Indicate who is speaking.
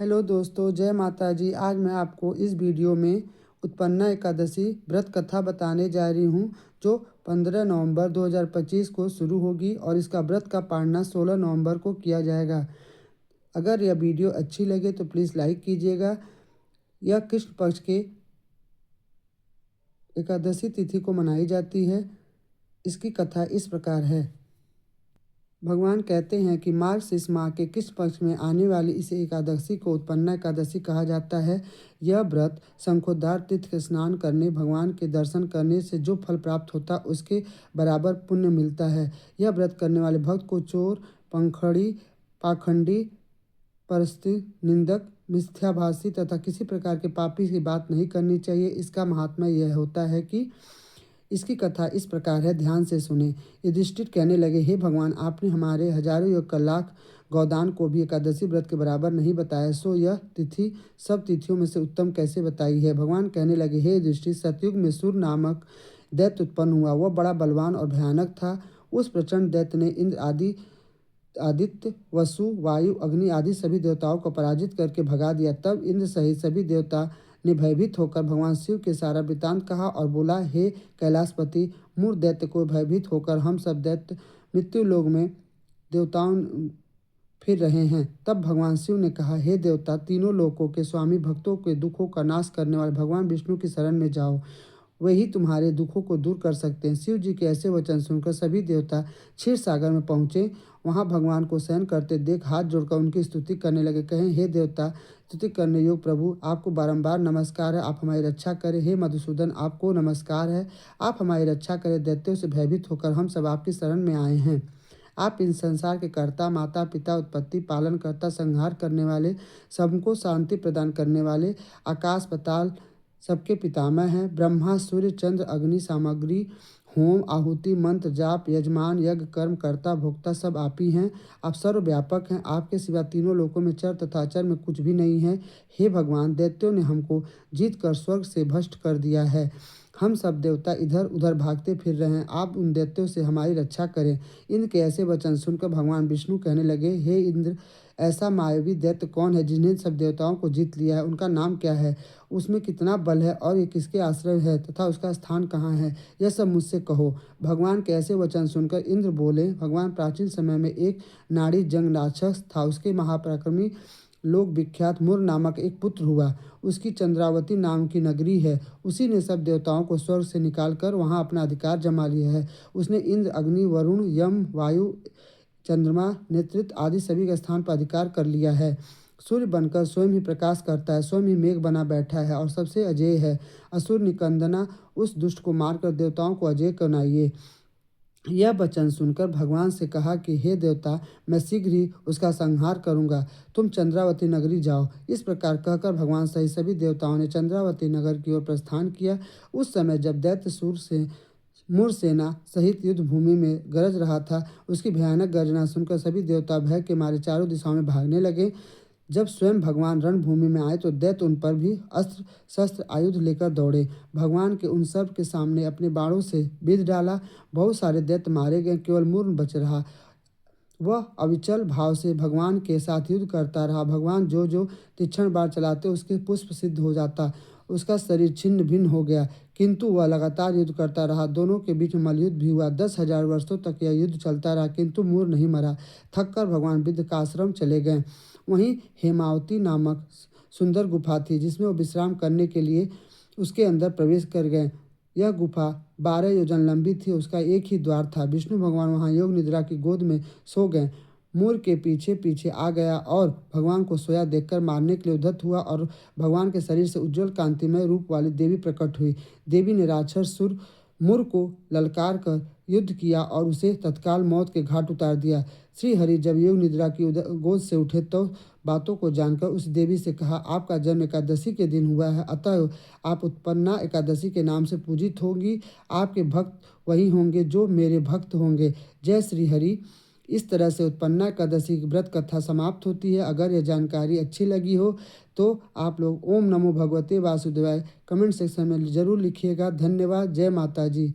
Speaker 1: Hello दोस्तों, जय माता जी। आज मैं आपको इस वीडियो में उत्पन्ना एकादशी व्रत कथा बताने जा रही हूँ, जो 15 नवंबर 2025 को शुरू होगी और इसका व्रत का पारणा 16 नवंबर को किया जाएगा। अगर यह वीडियो अच्छी लगे तो प्लीज़ लाइक कीजिएगा। यह कृष्ण पक्ष के एकादशी तिथि को मनाई जाती है। इसकी कथा इस प्रकार है। भगवान कहते हैं कि मार्गशीर्ष माह के कृष्ण पक्ष में आने वाली इस एकादशी को उत्पन्ना एकादशी कहा जाता है। यह व्रत शंखोद्धार तीर्थ के स्नान करने, भगवान के दर्शन करने से जो फल प्राप्त होता उसके बराबर पुण्य मिलता है। यह व्रत करने वाले भक्त को चोर, पंखड़ी, पाखंडी, परस्त्री, निंदक, मिथ्याभाषी तथा किसी प्रकार के पापी की बात नहीं करनी चाहिए। इसका महात्मा यह होता है कि इसकी कथा इस प्रकार है, ध्यान से सुने। युधिष्ठिर कहने लगे, हे भगवान, आपने हमारे हजारों योग का लाख गौदान को भी एकादशी व्रत के बराबर नहीं बताया, सो यह तिथि सब तिथियों में से उत्तम कैसे बताई है। भगवान कहने लगे, हे युधिष्ठिर, सतयुग में सूर्य नामक दैत्य उत्पन्न हुआ। वह बड़ा बलवान और भयानक था। उस प्रचंड दैत्य ने इंद्र आदि, आदित्य, वसु, वायु, अग्नि आदि सभी देवताओं को पराजित करके भगा दिया। तब इंद्र सहित सभी देवता ने भयभीत होकर भगवान शिव के सारा वृतांत कहा और बोला, हे कैलाशपति, मूर दैत्य को भयभीत होकर हम सब दैत्य मृत्यु लोक में देवताओं फिर रहे हैं। तब भगवान शिव ने कहा, हे देवता, तीनों लोकों के स्वामी, भक्तों के दुखों का नाश करने वाले भगवान विष्णु की शरण में जाओ, वही तुम्हारे दुखों को दूर कर सकते हैं। शिव जी के ऐसे वचन सुनकर सभी देवता क्षीर सागर में पहुँचे। वहाँ भगवान को शयन करते देख हाथ जोड़कर उनकी स्तुति करने लगे। कहें, हे देवता, स्तुति करने योग प्रभु, आपको बारंबार नमस्कार है, आप हमारी रक्षा करें। हे मधुसूदन, आपको नमस्कार है, आप हमारी रक्षा करें। दैत्यों से भयभीत होकर हम सब आपकी शरण में आए हैं। आप इन संसार के कर्ता, माता पिता, उत्पत्ति पालन करता, संहार करने वाले, सबको शांति प्रदान करने वाले, आकाश पताल सबके पितामह हैं। ब्रह्मा, सूर्य, चंद्र, अग्नि, सामग्री, होम, आहुति, मंत्र, जाप, यजमान, यज्ञ, कर्म, कर्ता, भोक्ता सब आप ही हैं। आप सर्वव्यापक हैं। आपके सिवा तीनों लोकों में चर तथा अचर में कुछ भी नहीं है। हे भगवान, दैत्यों ने हमको जीत कर स्वर्ग से भ्रष्ट कर दिया है। हम सब देवता इधर उधर भागते फिर रहे हैं। आप उन दैत्यों से हमारी रक्षा करें। इंद्र के ऐसे वचन सुनकर भगवान विष्णु कहने लगे, हे इंद्र, ऐसा मायावी दैत्य कौन है जिन्हें सब देवताओं को जीत लिया है? उनका नाम क्या है? उसमें कितना बल है और ये किसके आश्रय है तथा उसका स्थान कहाँ है? यह सब मुझसे कहो। भगवान के ऐसे वचन सुनकर इंद्र बोले, भगवान, प्राचीन समय में एक नाड़ी जंग राक्षस था। उसके महापराक्रमी लोक विख्यात मुर नामक एक पुत्र हुआ। उसकी चंद्रावती नाम की नगरी है। उसी ने सब देवताओं को स्वर्ग से निकालकर वहां अपना अधिकार जमा लिया है। उसने इंद्र, अग्नि, वरुण, यम, वायु, चंद्रमा, नेतृत्व आदि सभी का स्थान पर अधिकार कर लिया है। सूर्य बनकर स्वयं ही प्रकाश करता है, स्वयं ही मेघ बना बैठा है और सबसे अजेय है। असुर निकंदना, उस दुष्ट को मारकर देवताओं को अजेय बनाइए। यह वचन सुनकर भगवान से कहा कि हे देवता, मैं शीघ्र ही उसका संहार करूंगा। तुम चंद्रावती नगरी जाओ। इस प्रकार कहकर भगवान सहित सभी देवताओं ने चंद्रावती नगर की ओर प्रस्थान किया। उस समय जब दैत्य सूर से मुर सेना सहित युद्ध भूमि में गरज रहा था, उसकी भयानक गर्जना सुनकर सभी देवता भय के मारे चारों दिशाओं में भागने लगे। जब स्वयं भगवान रणभूमि में आए तो दैत्य उन पर भी अस्त्र शस्त्र आयुध लेकर दौड़े। भगवान के उन सब के सामने अपने बाणों से विध डाला। बहुत सारे दैत्य मारे गए, केवल मुर बच रहा। वह अविचल भाव से भगवान के साथ युद्ध करता रहा। भगवान जो जो तीक्ष्ण बाण चलाते उसके पुष्प सिद्ध हो जाता। उसका शरीर छिन्न भिन्न हो गया, किंतु वह लगातार युद्ध करता रहा। दोनों के बीच में मल्लयुद्ध भी हुआ। 10,000 वर्षों तक यह युद्ध चलता रहा, किंतु मूर नहीं मरा। थककर भगवान विद्य का आश्रम चले गए। वहीं हेमावती नामक सुंदर गुफा थी, जिसमें वो विश्राम करने के लिए उसके अंदर प्रवेश कर गए। यह गुफा 12 योजन लंबी थी। उसका एक ही द्वार था। विष्णु भगवान वहां योग निद्रा की गोद में सो गए। मूर के पीछे पीछे आ गया और भगवान को सोया देखकर मारने के लिए उद्यत हुआ और भगवान के शरीर से उज्जवल कांतिमय रूप वाली देवी प्रकट हुई। देवी ने राक्षस सुर मुर को ललकार कर युद्ध किया और उसे तत्काल मौत के घाट उतार दिया। श्री हरि जब योग निद्रा की गोद से उठे तो बातों को जानकर उस देवी से कहा, आपका जन्म एकादशी के दिन हुआ है, अतः आप उत्पन्ना एकादशी के नाम से पूजित होंगी। आपके भक्त वही होंगे जो मेरे भक्त होंगे। जय श्री हरि। इस तरह से उत्पन्ना एकादशी की व्रत कथा समाप्त होती है। अगर यह जानकारी अच्छी लगी हो तो आप लोग ओम नमो भगवते वासुदेवाय कमेंट सेक्शन में ज़रूर लिखिएगा। धन्यवाद। जय माता जी।